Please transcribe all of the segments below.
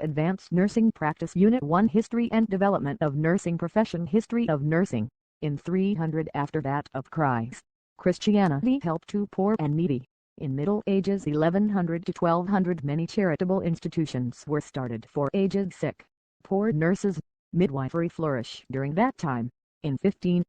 Advanced Nursing Practice Unit 1 History and Development of Nursing Profession History of Nursing, in 300 after that of Christ. Christianity helped to poor and needy. In Middle Ages 1100 to 1200 many charitable institutions were started for aged sick, poor nurses. Midwifery flourished during that time. In 15th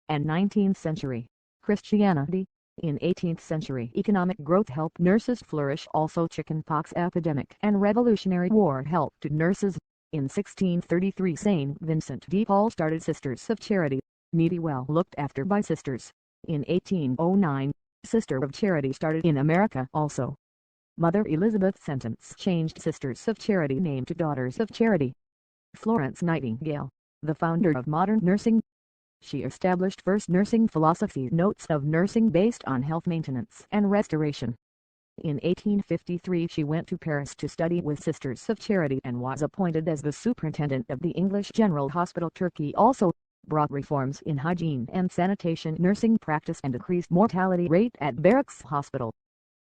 and 19th century, Christianity. In 18th century economic growth helped nurses flourish. Also chickenpox epidemic and Revolutionary War helped nurses. In 1633 St. Vincent de Paul started Sisters of Charity, needy well looked after by sisters. In 1809, Sister of Charity started in America also. Mother Elizabeth's sentence changed Sisters of Charity name to Daughters of Charity. Florence Nightingale, the founder of modern nursing. She established first nursing philosophy notes of nursing based on health maintenance and restoration. In 1853 she went to Paris to study with Sisters of Charity and was appointed as the superintendent of the English General Hospital. Turkey also brought reforms in hygiene and sanitation nursing practice and decreased mortality rate at Barracks Hospital.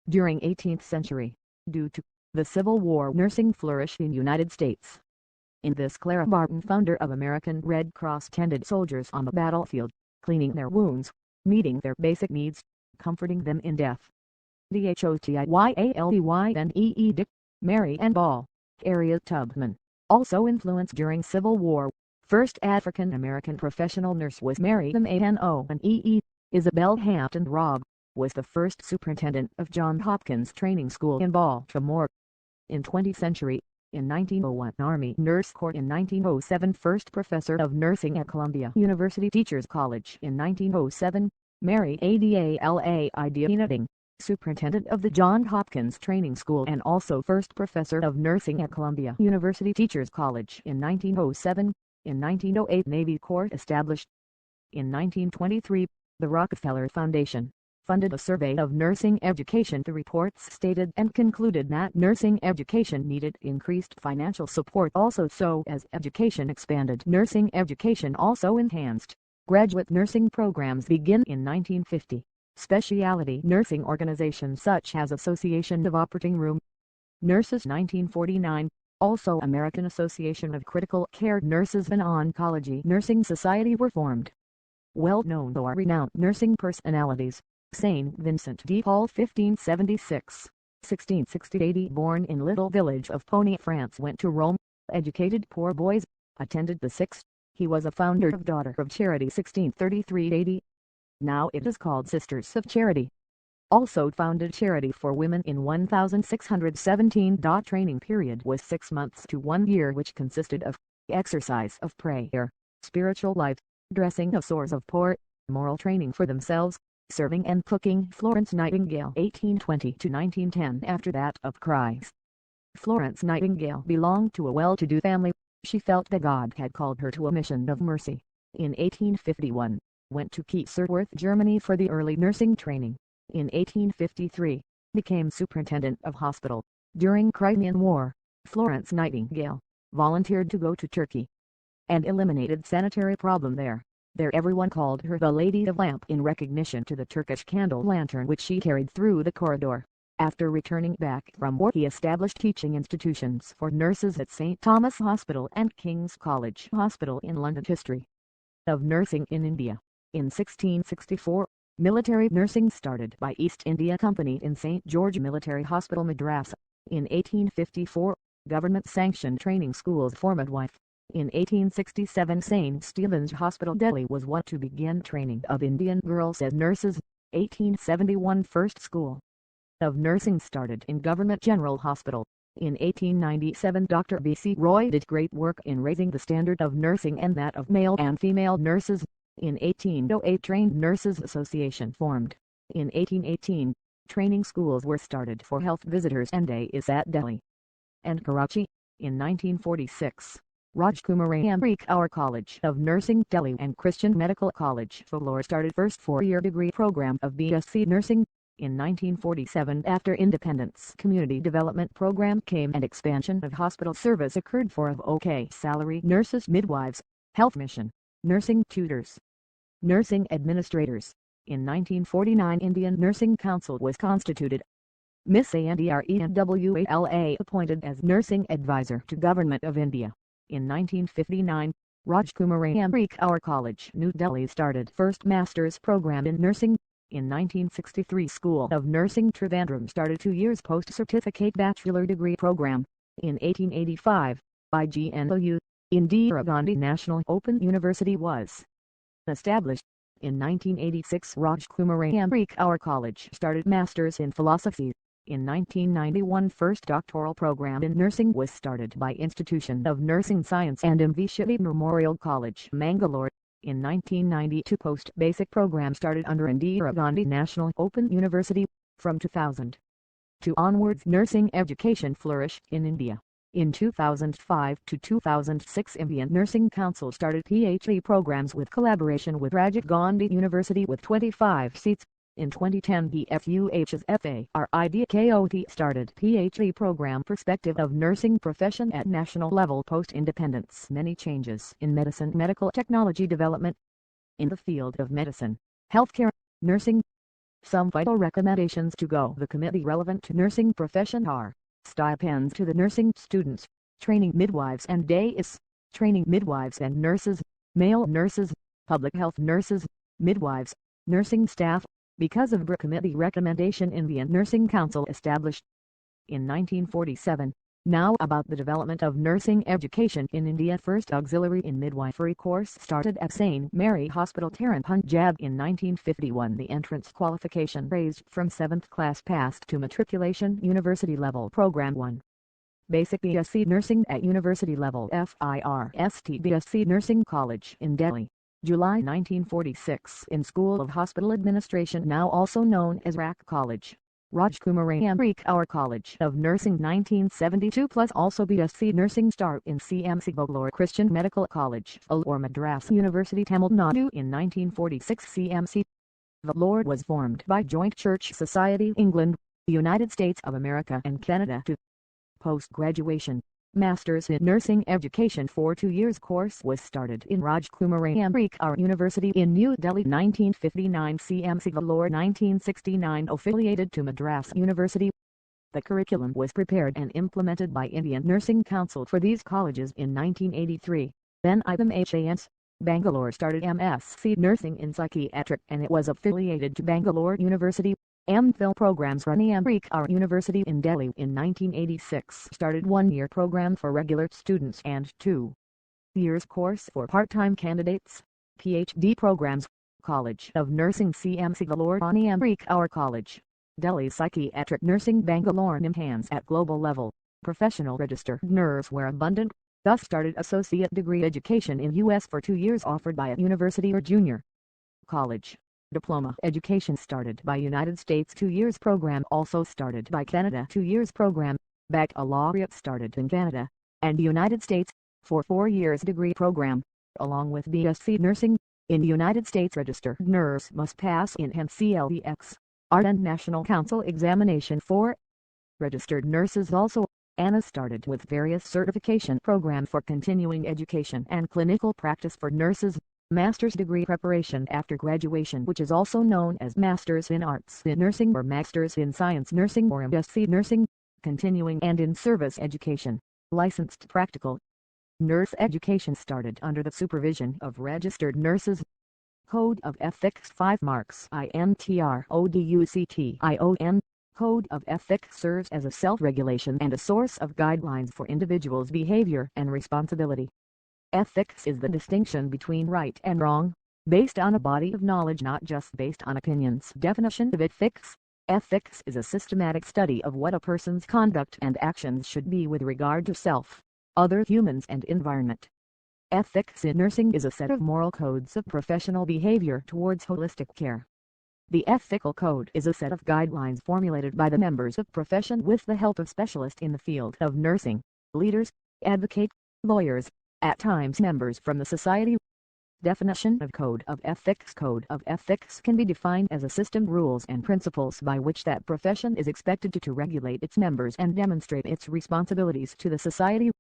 During 18th century, due to the Civil War, nursing flourished in United States. In this Clara Barton, founder of American Red Cross, tended soldiers on the battlefield, cleaning their wounds, meeting their basic needs, comforting them in death. Dhotyalbynee Dick, Mary Ann Ball, Harriet Tubman, also influenced during Civil War. First African-American professional nurse was Mary Ann. Isabel Hampton Robb was the first superintendent of Johns Hopkins Training School in Baltimore. In 20th century, in 1901 Army Nurse Corps. In 1907 first professor of nursing at Columbia University Teachers College. In 1907, Mary Adalaide, superintendent of the Johns Hopkins Training School and also first professor of nursing at Columbia University Teachers College. In 1907, in 1908 Navy Corps established. In 1923, the Rockefeller Foundation funded a survey of nursing education. The reports stated and concluded that nursing education needed increased financial support also so as education expanded. Nursing education also enhanced. Graduate nursing programs begin in 1950. Specialty nursing organizations such as Association of Operating Room Nurses 1949, also American Association of Critical Care Nurses and Oncology Nursing Society were formed. Well-known or renowned nursing personalities. St. Vincent de Paul 1576, 1660 born in little village of Pony, France, went to Rome, educated poor boys, attended the 6th. He was a founder of Daughter of Charity 1633 Now it is called Sisters of Charity. Also founded Charity for Women in 1617. Training period was 6 months to 1 year which consisted of exercise of prayer, spiritual life, dressing of sores of poor, moral training for themselves, serving and cooking. Florence Nightingale 1820 to 1910 after that of Christ. Florence Nightingale belonged to a well-to-do family. She felt that God had called her to a mission of mercy. In 1851, went to Kaiserswerth, Germany for the early nursing training. In 1853, became superintendent of hospital. During Crimean War, Florence Nightingale volunteered to go to Turkey and eliminated sanitary problem there. There everyone called her the Lady of Lamp in recognition to the Turkish candle lantern which she carried through the corridor. After returning back from war he established teaching institutions for nurses at St. Thomas Hospital and King's College Hospital in London. History of nursing in India. In 1664, military nursing started by East India Company in St. George Military Hospital, Madras. In 1854, government-sanctioned training schools for midwife. In 1867 St. Stephen's Hospital, Delhi was one to begin training of Indian girls as nurses. 1871 First school of nursing started in Government General Hospital. In 1897 Dr. B.C. Roy did great work in raising the standard of nursing and that of male and female nurses. In 1808 Trained Nurses Association formed. In 1818, training schools were started for health visitors and day is at Delhi and Karachi. In 1946, Rajkumari Amrikh Kaur College of Nursing, Delhi and Christian Medical College, Vellore started first 4-year degree program of BSc Nursing. In 1947 after independence community development program came and expansion of hospital service occurred for of OK salary nurses, midwives, health mission, nursing tutors, nursing administrators. In 1949 Indian Nursing Council was constituted. Miss Andrewala appointed as Nursing Advisor to Government of India. In 1959, Rajkumari Ambedkar College, New Delhi started first master's program in nursing. In 1963 School of Nursing Trivandrum started 2 years post-certificate bachelor degree program. In 1885, IGNOU, Indira Gandhi National Open University was established. In 1986 Rajkumari Ambedkar College started Masters in Philosophy. In 1991 first doctoral program in nursing was started by Institution of Nursing Science and M. V. Shetty Memorial College, Mangalore. In 1992 post-basic program started under Indira Gandhi National Open University. From 2002 onwards nursing education flourished in India. In 2005 to 2006 Indian Nursing Council started PhD programs with collaboration with Rajiv Gandhi University with 25 seats. In 2010 BFUH's FARIDKOT started PhD program Perspective of Nursing Profession at National Level Post-Independence. Many changes in medicine medical technology development in the field of medicine, healthcare, nursing. Some vital recommendations to go. The committee relevant to nursing profession are stipends to the nursing students, training midwives and dais, training midwives and nurses, male nurses, public health nurses, midwives, nursing staff. Because of committee recommendation Indian Nursing Council established in 1947. Now about the development of nursing education in India. First auxiliary in midwifery course started at St. Mary Hospital Tehran, Punjab in 1951. The entrance qualification raised from 7th class passed to matriculation university level program 1. Basic BSc Nursing at university level FIRST BSc Nursing College in Delhi. July 1946 in School of Hospital Administration now also known as RAC College. Rajkumari Ambedkar College of Nursing 1972 plus also BSc Nursing start in CMC Bangalore Christian Medical College, Alore Madras University Tamil Nadu in 1946 CMC. The Lord was formed by Joint Church Society England, the United States of America and Canada to post-graduation. Masters in Nursing Education for 2 years course was started in Rajkumari Ambedkar University in New Delhi 1959 CMC Vellore 1969 affiliated to Madras University. The curriculum was prepared and implemented by Indian Nursing Council for these colleges in 1983. Then IBM Bangalore started MSc Nursing in Psychiatric and it was affiliated to Bangalore University. MPhil programs run Ambedkar University in Delhi in 1986 started 1-year program for regular students and 2 years course for part-time candidates. PhD programs, College of Nursing CMC Vellore Ambedkar College, Delhi Psychiatric Nursing Bangalore Nimhans at global level. Professional registered nurse were abundant, thus started associate degree education in US for 2 years offered by a university or junior college. Diploma education started by United States 2 years program also started by Canada 2 years program. Baccalaureate started in Canada and the United States for 4 years degree program. Along with BSc Nursing, in the United States registered nurse must pass in NCLEX, ART and National Council examination for registered nurses also. ANA started with various certification program for continuing education and clinical practice for nurses. Master's degree preparation after graduation which is also known as Masters in Arts in Nursing or Masters in Science Nursing or MSc Nursing. Continuing and in service education, licensed practical nurse education started under the supervision of registered nurses. Code of Ethics 5 marks INTRODUCTION. Code of Ethics serves as a self-regulation and a source of guidelines for individuals' behavior and responsibility. Ethics is the distinction between right and wrong, based on a body of knowledge not just based on opinions. Definition of ethics. Ethics is a systematic study of what a person's conduct and actions should be with regard to self, other humans and environment. Ethics in nursing is a set of moral codes of professional behavior towards holistic care. The ethical code is a set of guidelines formulated by the members of profession with the help of specialists in the field of nursing, leaders, advocates, lawyers, at times members from the society. Definition of Code of Ethics. Code of Ethics can be defined as a system rules and principles by which that profession is expected to regulate its members and demonstrate its responsibilities to the society.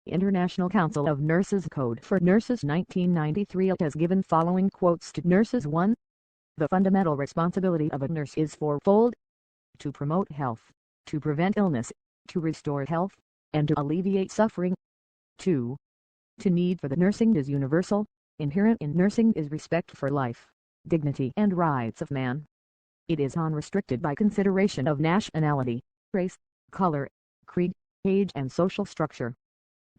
International Council of Nurses Code for Nurses 1993 has given following quotes to nurses. 1. The fundamental responsibility of a nurse is fourfold: to promote health, to prevent illness, to restore health, and to alleviate suffering. 2. The need for the nursing is universal. Inherent in nursing is respect for life, dignity and rights of man. It is unrestricted by consideration of nationality, race, color, creed, age and social structure.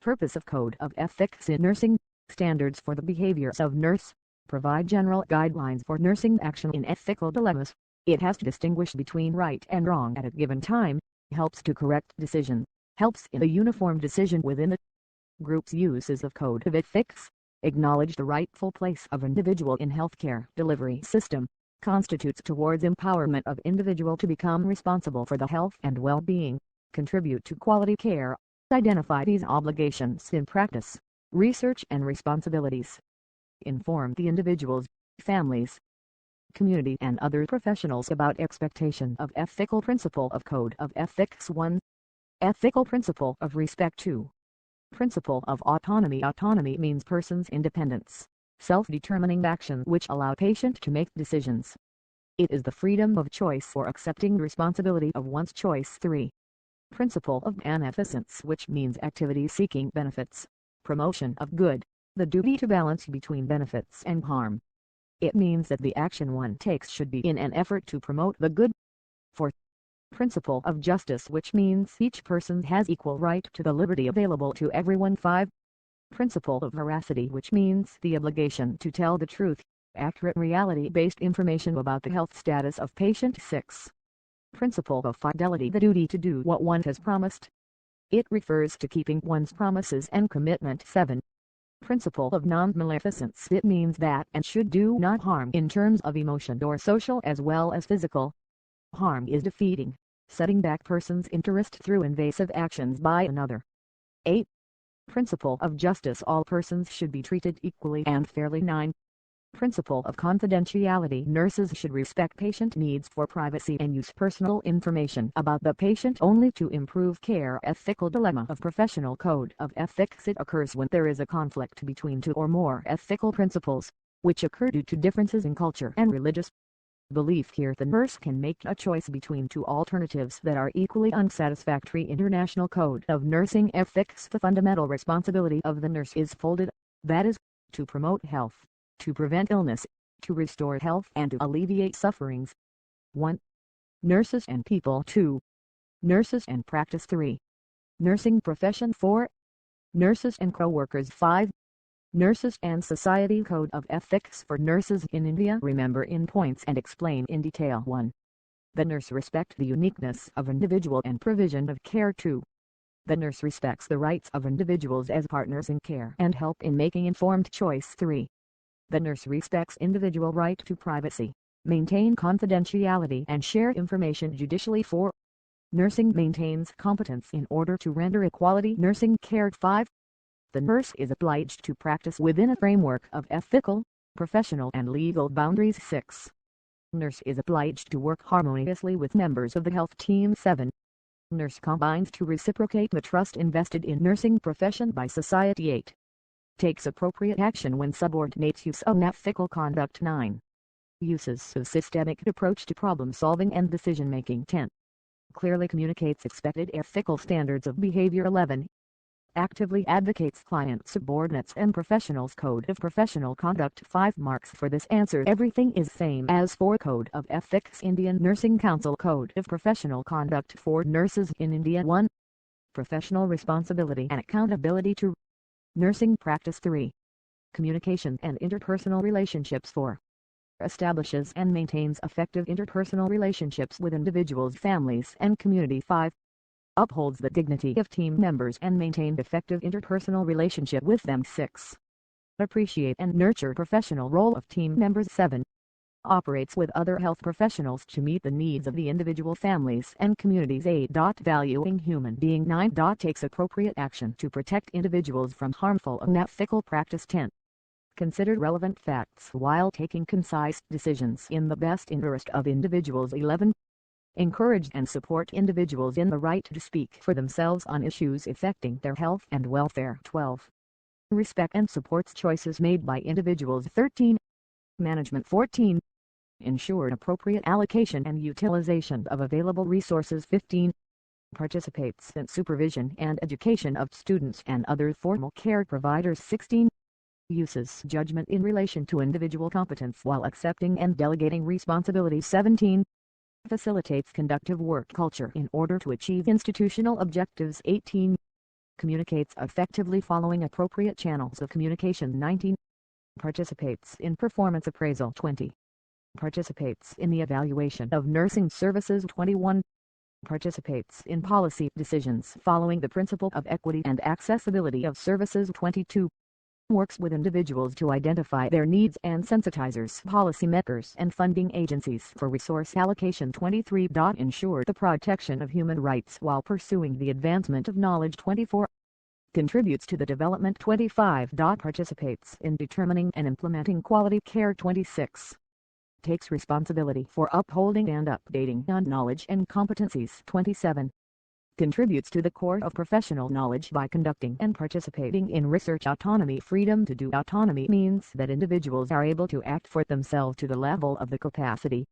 Purpose of Code of Ethics in Nursing, standards for the behaviors of nurse, provide general guidelines for nursing action in ethical dilemmas. It has to distinguish between right and wrong at a given time, helps to correct decision, helps in a uniform decision within the group's uses of Code of Ethics, acknowledge the rightful place of individual in healthcare delivery system, constitutes towards empowerment of individual to become responsible for the health and well-being, contribute to quality care, identify these obligations in practice, research and responsibilities, inform the individuals, families, community and other professionals about expectation of ethical principle of Code of Ethics. 1. Ethical principle of respect. 2. Principle of autonomy. Autonomy means person's independence, self-determining action which allow patient to make decisions. It is the freedom of choice for accepting responsibility of one's choice. 3. Principle of beneficence, which means activity seeking benefits, promotion of good, the duty to balance between benefits and harm. It means that the action one takes should be in an effort to promote the good. 4. Principle of justice, which means each person has equal right to the liberty available to everyone. 5. Principle of veracity, which means the obligation to tell the truth, accurate reality-based information about the health status of patient. 6. Principle of fidelity, the duty to do what one has promised. It refers to keeping one's promises and commitment. 7. Principle of non-maleficence, it means that and should do not harm in terms of emotion or social as well as physical. Harm is defeating, setting back person's interest through invasive actions by another. 8. Principle of justice, all persons should be treated equally and fairly. 9. Principle of confidentiality, nurses should respect patient needs for privacy and use personal information about the patient only to improve care. Ethical dilemma of professional Code of Ethics, it occurs when there is a conflict between two or more ethical principles, which occur due to differences in culture and religious belief. Here the nurse can make a choice between two alternatives that are equally unsatisfactory. International Code of Nursing Ethics, the fundamental responsibility of the nurse is folded, that is, to promote health, to prevent illness, to restore health and to alleviate sufferings. 1. Nurses and people. 2. Nurses and practice. 3. Nursing profession. 4. Nurses and co-workers. 5. Nurses and Society. Code of Ethics for Nurses in India. Remember in points and explain in detail. 1. The nurse respect the uniqueness of individual and provision of care. 2. The nurse respects the rights of individuals as partners in care and help in making informed choice. 3. The nurse respects individual right to privacy, maintain confidentiality and share information judicially. 4. Nursing maintains competence in order to render a quality nursing care. 5. The nurse is obliged to practice within a framework of ethical, professional and legal boundaries. 6. Nurse is obliged to work harmoniously with members of the health team. 7. Nurse combines to reciprocate the trust invested in nursing profession by society. 8. Takes appropriate action when subordinates use unethical conduct. 9. Uses a systemic approach to problem solving and decision making. 10. Clearly communicates expected ethical standards of behavior. 11. Actively advocates client subordinates and professionals. Code of Professional Conduct. 5 marks for this answer. Everything is same as for Code of Ethics. Indian Nursing Council Code of Professional Conduct for Nurses in India. 1. Professional responsibility and accountability to nursing practice. 3. Communication and interpersonal relationships. 4. Establishes and maintains effective interpersonal relationships with individuals, families and community. 5. Upholds the dignity of team members and maintain effective interpersonal relationship with them. 6. Appreciate and nurture professional role of team members. 7. Operates with other health professionals to meet the needs of the individual, families and communities. 8. Valuing human being. 9. Takes appropriate action to protect individuals from harmful unethical practice. 10. Consider relevant facts while taking concise decisions in the best interest of individuals. 11. Encourage and support individuals in the right to speak for themselves on issues affecting their health and welfare. 12. Respect and supports choices made by individuals. 13. Management. 14. Ensure appropriate allocation and utilization of available resources. 15. Participates in supervision and education of students and other formal care providers. 16. Uses judgment in relation to individual competence while accepting and delegating responsibility. 17. Facilitates conductive work culture in order to achieve institutional objectives. 18. Communicates effectively following appropriate channels of communication. 19. Participates in performance appraisal. 20. Participates in the evaluation of nursing services. 21. Participates in policy decisions following the principle of equity and accessibility of services. 22. Works with individuals to identify their needs and sensitizers, policymakers and funding agencies for resource allocation. 23. Ensure the protection of human rights while pursuing the advancement of knowledge. 24. Contributes to the development. 25. Participates in determining and implementing quality care. 26. Takes responsibility for upholding and updating on knowledge and competencies. 27. Contributes to the core of professional knowledge by conducting and participating in research. Autonomy. Freedom to do. Autonomy means that individuals are able to act for themselves to the level of the capacity.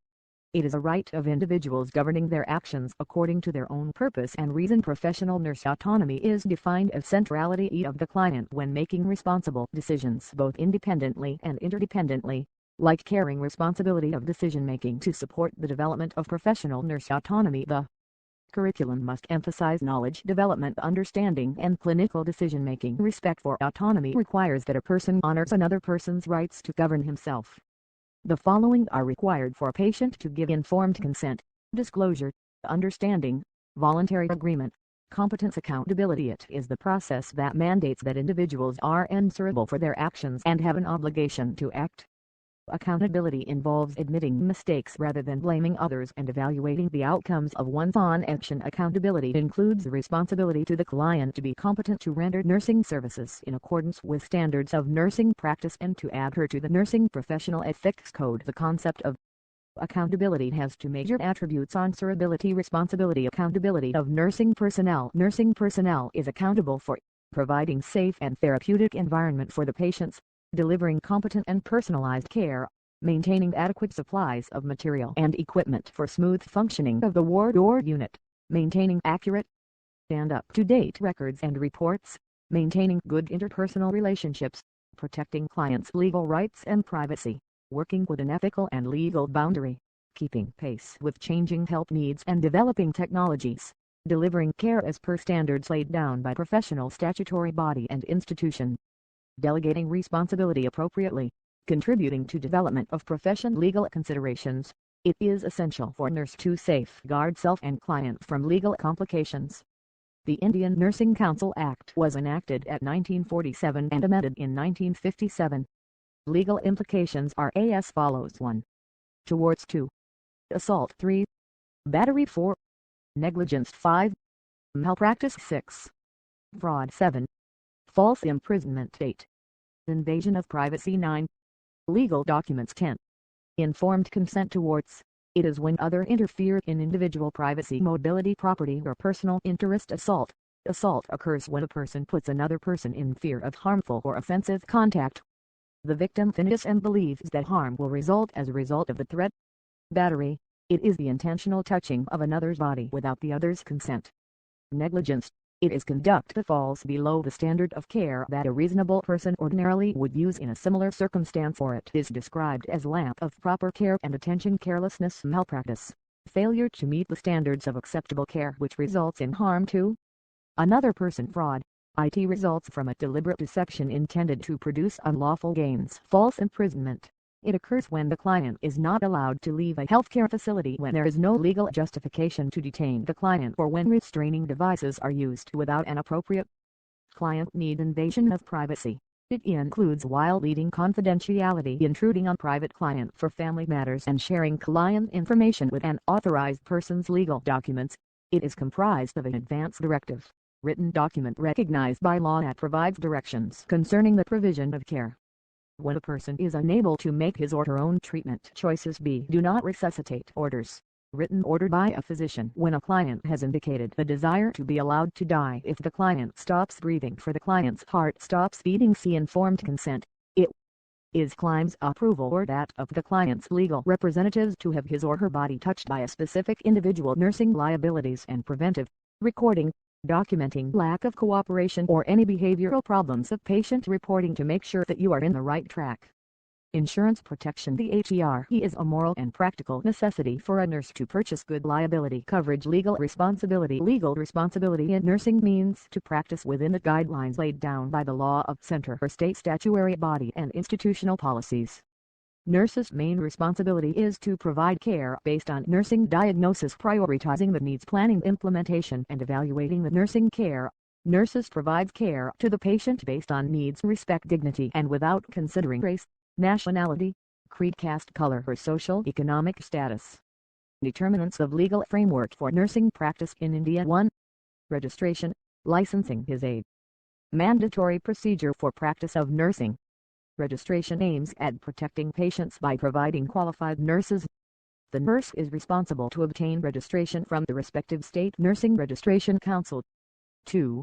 It is a right of individuals governing their actions according to their own purpose and reason. Professional nurse autonomy is defined as centrality of the client when making responsible decisions both independently and interdependently, like carrying responsibility of decision-making. To support the development of professional nurse autonomy, the curriculum must emphasize knowledge development, understanding, and clinical decision-making. Respect for autonomy requires that a person honors another person's rights to govern himself. The following are required for a patient to give: informed consent, disclosure, understanding, voluntary agreement, competence. Accountability. It is the process that mandates that individuals are answerable for their actions and have an obligation to act. Accountability involves admitting mistakes rather than blaming others and evaluating the outcomes of one's own action. Accountability includes the responsibility to the client to be competent to render nursing services in accordance with standards of nursing practice and to adhere to the Nursing Professional Ethics Code. The concept of accountability has two major attributes: answerability, responsibility. Accountability of nursing personnel. Nursing personnel is accountable for providing safe and therapeutic environment for the patients, delivering competent and personalized care, maintaining adequate supplies of material and equipment for smooth functioning of the ward or unit, maintaining accurate and up-to-date records and reports, maintaining good interpersonal relationships, protecting clients' legal rights and privacy, working with an ethical and legal boundary, keeping pace with changing health needs and developing technologies, delivering care as per standards laid down by professional statutory body and institution, delegating responsibility appropriately, contributing to development of profession. Legal considerations. It is essential for nurse to safeguard self and client from legal complications. The Indian Nursing Council Act was enacted at 1947 and amended in 1957. Legal implications are as follows: 1. Towards 2. Assault 3. Battery 4. Negligence 5. Malpractice 6. Fraud 7. False imprisonment 8. Invasion of privacy 9. Legal documents 10. Informed consent towards. It is when others interfere in individual privacy, mobility, property, or personal interest. Assault. Assault occurs when a person puts another person in fear of harmful or offensive contact. The victim thinks and believes that harm will result as a result of the threat. Battery. It is the intentional touching of another's body without the other's consent. Negligence. It is conduct that falls below the standard of care that a reasonable person ordinarily would use in a similar circumstance, or it is described as lack of proper care and attention. Carelessness. Malpractice. Failure to meet the standards of acceptable care which results in harm to another person. Fraud. It results from a deliberate deception intended to produce unlawful gains. False imprisonment. It occurs when the client is not allowed to leave a healthcare facility when there is no legal justification to detain the client, or when restraining devices are used without an appropriate client need. Invasion of privacy. It includes violating confidentiality, intruding on private client for family matters, and sharing client information with an authorized person's legal documents. It is comprised of an advance directive, written document recognized by law that provides directions concerning the provision of care. When a person is unable to make his or her own treatment choices. B. Do not resuscitate orders. Written order by a physician when a client has indicated a desire to be allowed to die if the client stops breathing, for the client's heart stops beating. C. Informed consent. It is client's approval or that of the client's legal representatives to have his or her body touched by a specific individual. Nursing liabilities and preventive. recording, documenting lack of cooperation or any behavioral problems of patient reporting to make sure that you are in the right track. Insurance protection. The HERE is a moral and practical necessity for a nurse to purchase good liability coverage. Legal responsibility. Legal responsibility in nursing means to practice within the guidelines laid down by the law of center or state statutory body and institutional policies. Nurses' main responsibility is to provide care based on nursing diagnosis, prioritizing the needs, planning implementation, and evaluating the nursing care. Nurses provide care to the patient based on needs, respect dignity, and without considering race, nationality, creed, caste, color, or social-economic status. Determinants of legal framework for nursing practice in India. 1. Registration. Licensing is a mandatory procedure for practice of nursing. Registration aims at protecting patients by providing qualified nurses. The nurse is responsible to obtain registration from the respective state nursing registration council. 2.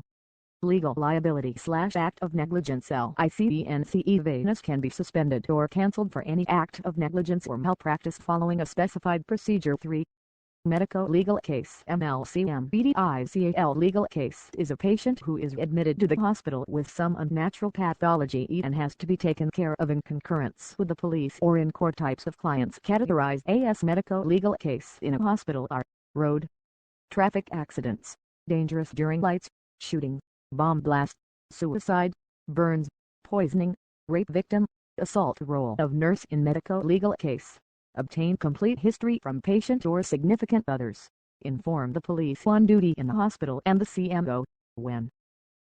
Legal liability / act of negligence. LICBNC evasions can be suspended or cancelled for any act of negligence or malpractice following a specified procedure. 3. Medico-legal case. MLCMBDICAL legal case is a patient who is admitted to the hospital with some unnatural pathology and has to be taken care of in concurrence with the police or in court. Types of clients categorized as medico-legal case in a hospital are road traffic accidents, dangerous during lights, shooting, bomb blast, suicide, burns, poisoning, rape victim, assault. Role of nurse in medico-legal case. Obtain complete history from patient or significant others. Inform the police on duty in the hospital and the CMO. When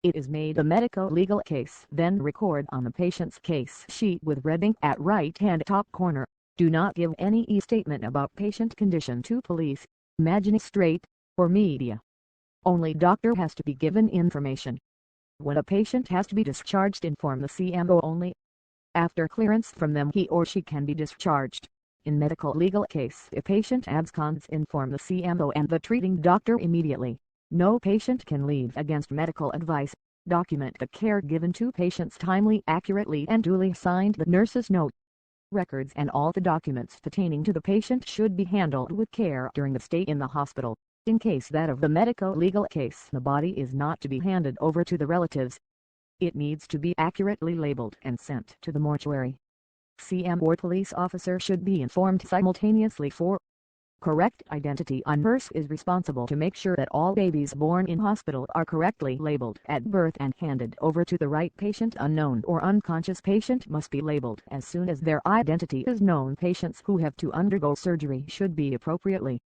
it is made a medico-legal case, then record on the patient's case sheet with red ink at right-hand top corner. Do not give any statement about patient condition to police, magistrate, or media. Only doctor has to be given information. When a patient has to be discharged, inform the CMO only. After clearance from them, he or she can be discharged. In medico-legal case, if patient absconds, inform the CMO and the treating doctor immediately. No patient can leave against medical advice. Document the care given to patients timely, accurately, and duly signed the nurse's note. Records and all the documents pertaining to the patient should be handled with care during the stay in the hospital. In case that of the medico-legal case, the body is not to be handed over to the relatives. It needs to be accurately labeled and sent to the mortuary. CM or police officer should be informed simultaneously. For correct identity, a nurse is responsible to make sure that all babies born in hospital are correctly labeled at birth and handed over to the right patient. Unknown or unconscious patient must be labeled as soon as their identity is known. Patients who have to undergo surgery should be appropriately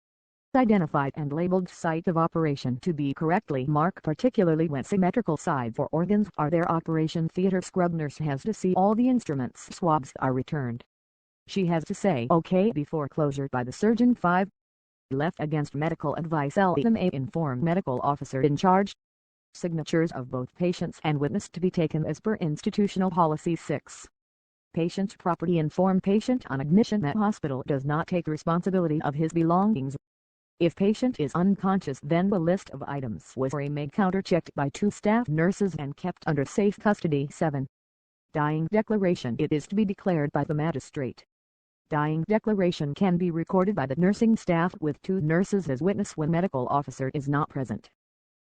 identified and labeled. Site of operation to be correctly marked, particularly when symmetrical sides for organs are there. Operation theater. Scrub nurse has to see all the instruments. Swabs are returned. She has to say OK before closure by the surgeon. 5. Left against medical advice. LMA inform medical officer in charge. Signatures of both patients and witness to be taken as per institutional policy. 6. Patient's property. Inform patient on admission that hospital does not take responsibility of his belongings. If patient is unconscious, then the list of items was made counter-checked by 2 staff nurses and kept under safe custody. 7. Dying declaration. It is to be declared by the magistrate. Dying declaration can be recorded by the nursing staff with 2 nurses as witness when medical officer is not present.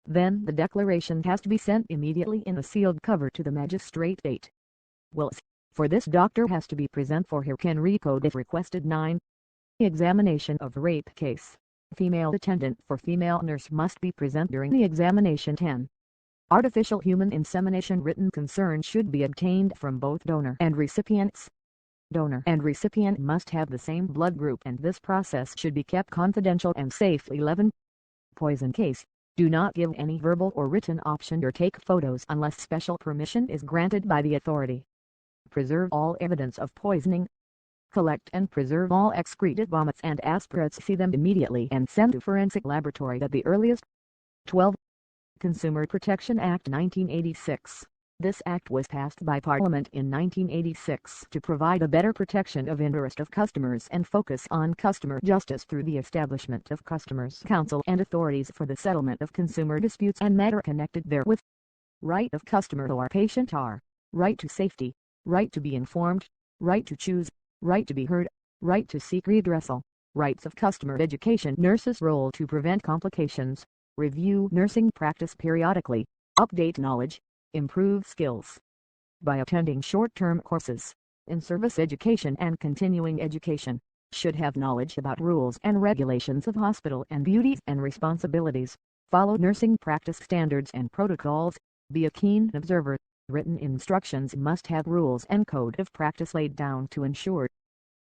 Then the declaration has to be sent immediately in a sealed cover to the magistrate. 8. Wills. For this, doctor has to be present for her can recode if requested. 9. Examination of rape case. Female attendant for female nurse must be present during the examination. 10. Artificial human insemination. Written consent should be obtained from both donor and recipients. Donor and recipient must have the same blood group and this process should be kept confidential and safe. 11. Poison case. Do not give any verbal or written option or take photos unless special permission is granted by the authority. Preserve all evidence of poisoning. Collect and preserve all excreted vomits and aspirates. See them immediately and send to forensic laboratory at the earliest. 12. Consumer Protection Act 1986. This act was passed by Parliament in 1986 to provide a better protection of interest of customers and focus on customer justice through the establishment of customers' counsel and authorities for the settlement of consumer disputes and matter connected therewith. Right of customer or patient are right to safety, right to be informed, right to choose, right to be heard, right to seek redressal, rights of customer education. Nurses' role to prevent complications. Review nursing practice periodically, update knowledge, improve skills. By attending short-term courses, in-service education and continuing education, should have knowledge about rules and regulations of hospital and duties and responsibilities, follow nursing practice standards and protocols, be a keen observer. Written instructions must have rules and code of practice laid down to ensure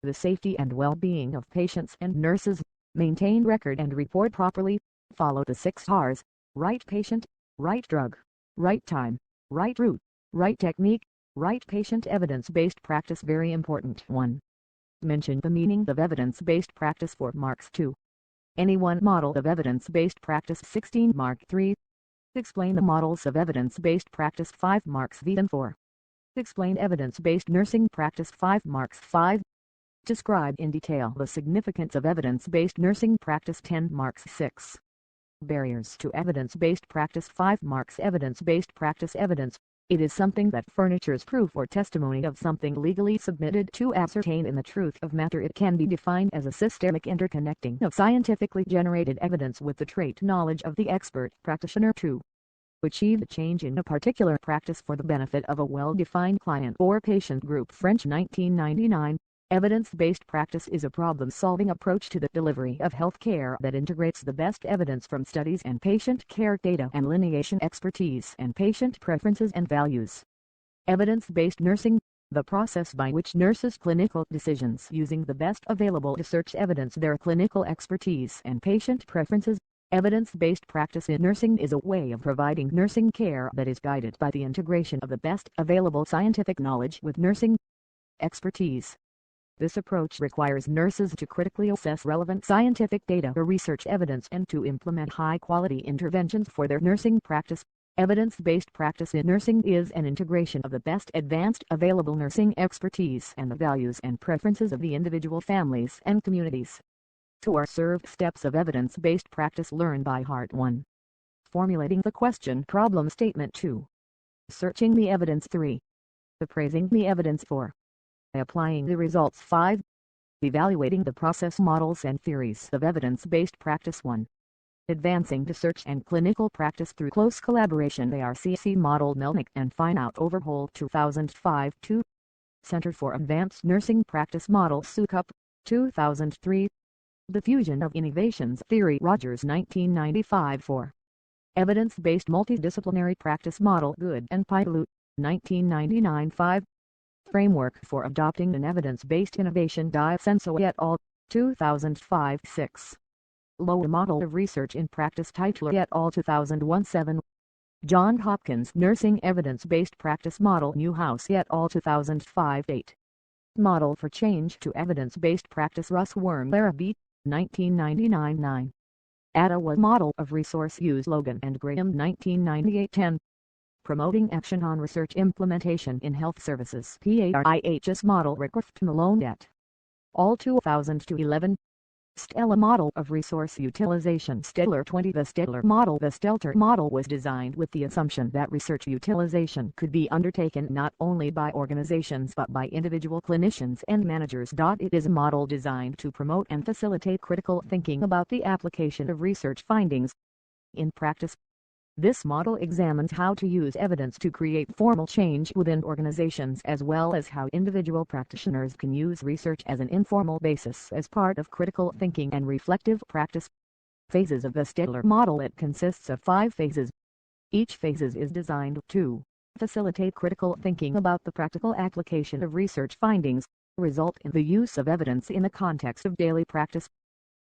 the safety and well-being of patients and nurses. Maintain record and report properly. Follow the 6 R's: right patient, right drug, right time, right route, right technique, right patient. Evidence-based practice very important. 1. Mention the meaning of evidence-based practice for marks 2. Any one model of evidence-based practice 16 mark 3. Explain the models of evidence-based practice 5 marks V and 4. Explain evidence-based nursing practice 5 marks 5. Describe in detail the significance of evidence-based nursing practice 10 marks 6. Barriers to evidence-based practice 5 marks. Evidence-based practice. Evidence: it is something that furnitures proof or testimony of something legally submitted to ascertain in the truth of matter. It can be defined as a systemic interconnecting of scientifically generated evidence with the trait knowledge of the expert practitioner to achieve a change in a particular practice for the benefit of a well-defined client or patient group. French, 1999. Evidence-based practice is a problem-solving approach to the delivery of health care that integrates the best evidence from studies and patient care data and lineation expertise and patient preferences and values. Evidence-based nursing: the process by which nurses' clinical decisions using the best available research evidence, their clinical expertise and patient preferences. Evidence-based practice in nursing is a way of providing nursing care that is guided by the integration of the best available scientific knowledge with nursing expertise. This approach requires nurses to critically assess relevant scientific data or research evidence and to implement high-quality interventions for their nursing practice. Evidence-based practice in nursing is an integration of the best advanced available nursing expertise and the values and preferences of the individual families and communities. 2 are served steps of evidence-based practice. Learn by heart. 1. Formulating the question problem statement. 2. Searching the evidence. 3. Appraising the evidence. 4. Applying the results. 5. Evaluating the process models and theories of evidence-based practice. 1. Advancing research and clinical practice through close collaboration. ARCC Model Melnick and Fineout Overhaul 2005. 2. Center for Advanced Nursing Practice Model Sukup 2003. Diffusion of Innovations Theory Rogers 1995. 4. Evidence-Based Multidisciplinary Practice Model Good and Paidelut 1999. 5. Framework for Adopting an Evidence-Based Innovation Dicenso et al. 2005. 6. Loa Model of Research in Practice Titler et al. 2001. 7. John Hopkins Nursing Evidence-Based Practice Model Newhouse et al. 2005. 8. Model for Change to Evidence-Based Practice Russ Worm Larrabee 1999. 9. Ottawa Model of Resource Use Logan and Graham 1998. 10. Promoting Action on Research Implementation in Health Services PARIHS Model Rickworth Malone et al. 2002. 11. Stella Model of Resource Utilization Stedler 20. The Stedler Model. The Stelter Model was designed with the assumption that research utilization could be undertaken not only by organizations but by individual clinicians and managers. It is a model designed to promote and facilitate critical thinking about the application of research findings in practice. This model examines how to use evidence to create formal change within organizations as well as how individual practitioners can use research as an informal basis as part of critical thinking and reflective practice. Phases of the Stedler model. It consists of 5 phases. Each phase is designed to facilitate critical thinking about the practical application of research findings, result in the use of evidence in the context of daily practice,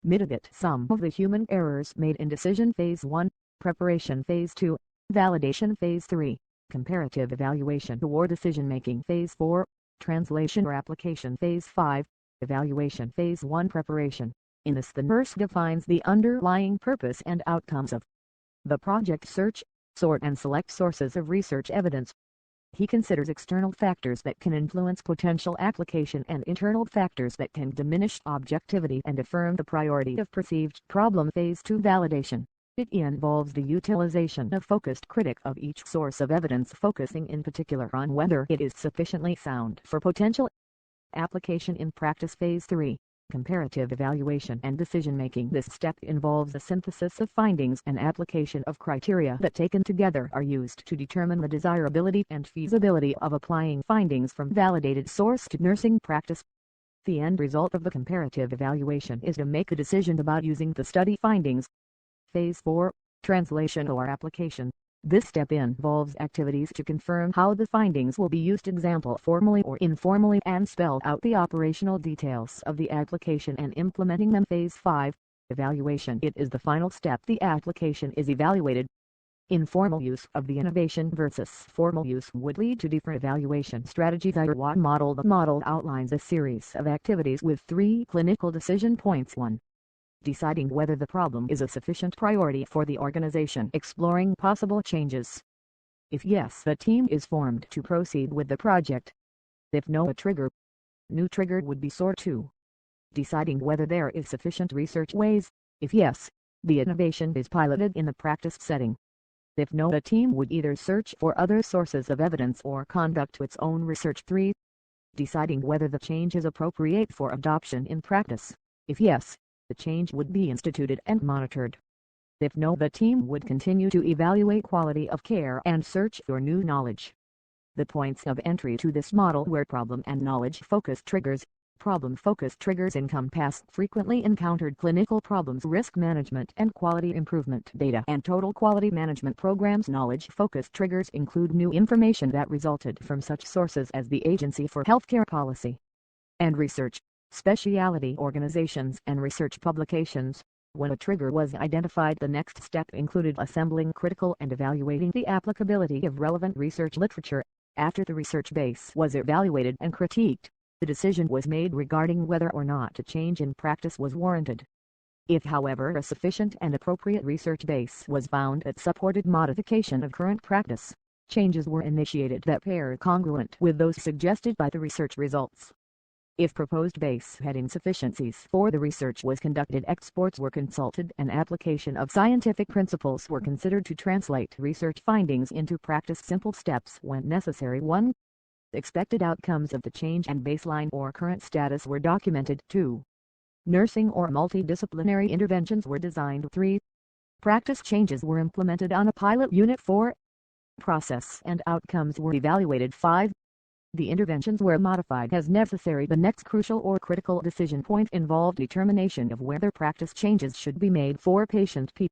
mitigate some of the human errors made in decision. Phase 1. Preparation. Phase 2. Validation. Phase 3. Comparative evaluation or decision-making. Phase 4. Translation or application. Phase 5. Evaluation. Phase 1. Preparation. In this, the nurse defines the underlying purpose and outcomes of the project. Search, sort and select sources of research evidence. He considers external factors that can influence potential application and internal factors that can diminish objectivity and affirm the priority of perceived problem. Phase 2. Validation. It involves the utilization of focused critique of each source of evidence, focusing in particular on whether it is sufficiently sound for potential application in practice. Phase 3. Comparative evaluation and decision-making. This step involves a synthesis of findings and application of criteria that taken together are used to determine the desirability and feasibility of applying findings from validated source to nursing practice. The end result of the comparative evaluation is to make a decision about using the study findings. Phase 4. Translation or application. This step involves activities to confirm how the findings will be used, example formally or informally, and spell out the operational details of the application and implementing them. Phase 5. Evaluation. It is the final step. The application is evaluated. Informal use of the innovation versus formal use would lead to different evaluation strategies. IRWA model. The model outlines a series of activities with 3 clinical decision points. 1. Deciding whether the problem is a sufficient priority for the organization. Exploring possible changes. If yes, the team is formed to proceed with the project. If no, a new trigger would be sought. 2. Deciding whether there is sufficient research ways. If yes, the innovation is piloted in the practice setting. If no, the team would either search for other sources of evidence or conduct its own research. 3. Deciding whether the change is appropriate for adoption in practice. If yes, the change would be instituted and monitored. If no, the team would continue to evaluate quality of care and search for new knowledge. The points of entry to this model were problem and knowledge-focused triggers. Problem-focused triggers encompass frequently encountered clinical problems, risk management and quality improvement data, and total quality management programs. Knowledge-focused triggers include new information that resulted from such sources as the Agency for Healthcare Policy and Research, specialty organizations, and research publications. When a trigger was identified, the next step included assembling critical and evaluating the applicability of relevant research literature. After the research base was evaluated and critiqued, the decision was made regarding whether or not a change in practice was warranted. If, however, a sufficient and appropriate research base was found that supported modification of current practice, changes were initiated that were congruent with those suggested by the research results. If proposed base had insufficiencies or the research was conducted, experts were consulted and application of scientific principles were considered to translate research findings into practice. Simple steps when necessary. 1. Expected outcomes of the change and baseline or current status were documented. 2. Nursing or multidisciplinary interventions were designed. 3. Practice changes were implemented on a pilot unit. 4. Process and outcomes were evaluated. 5. The interventions were modified as necessary. The next crucial or critical decision point involved determination of whether practice changes should be made for patient P.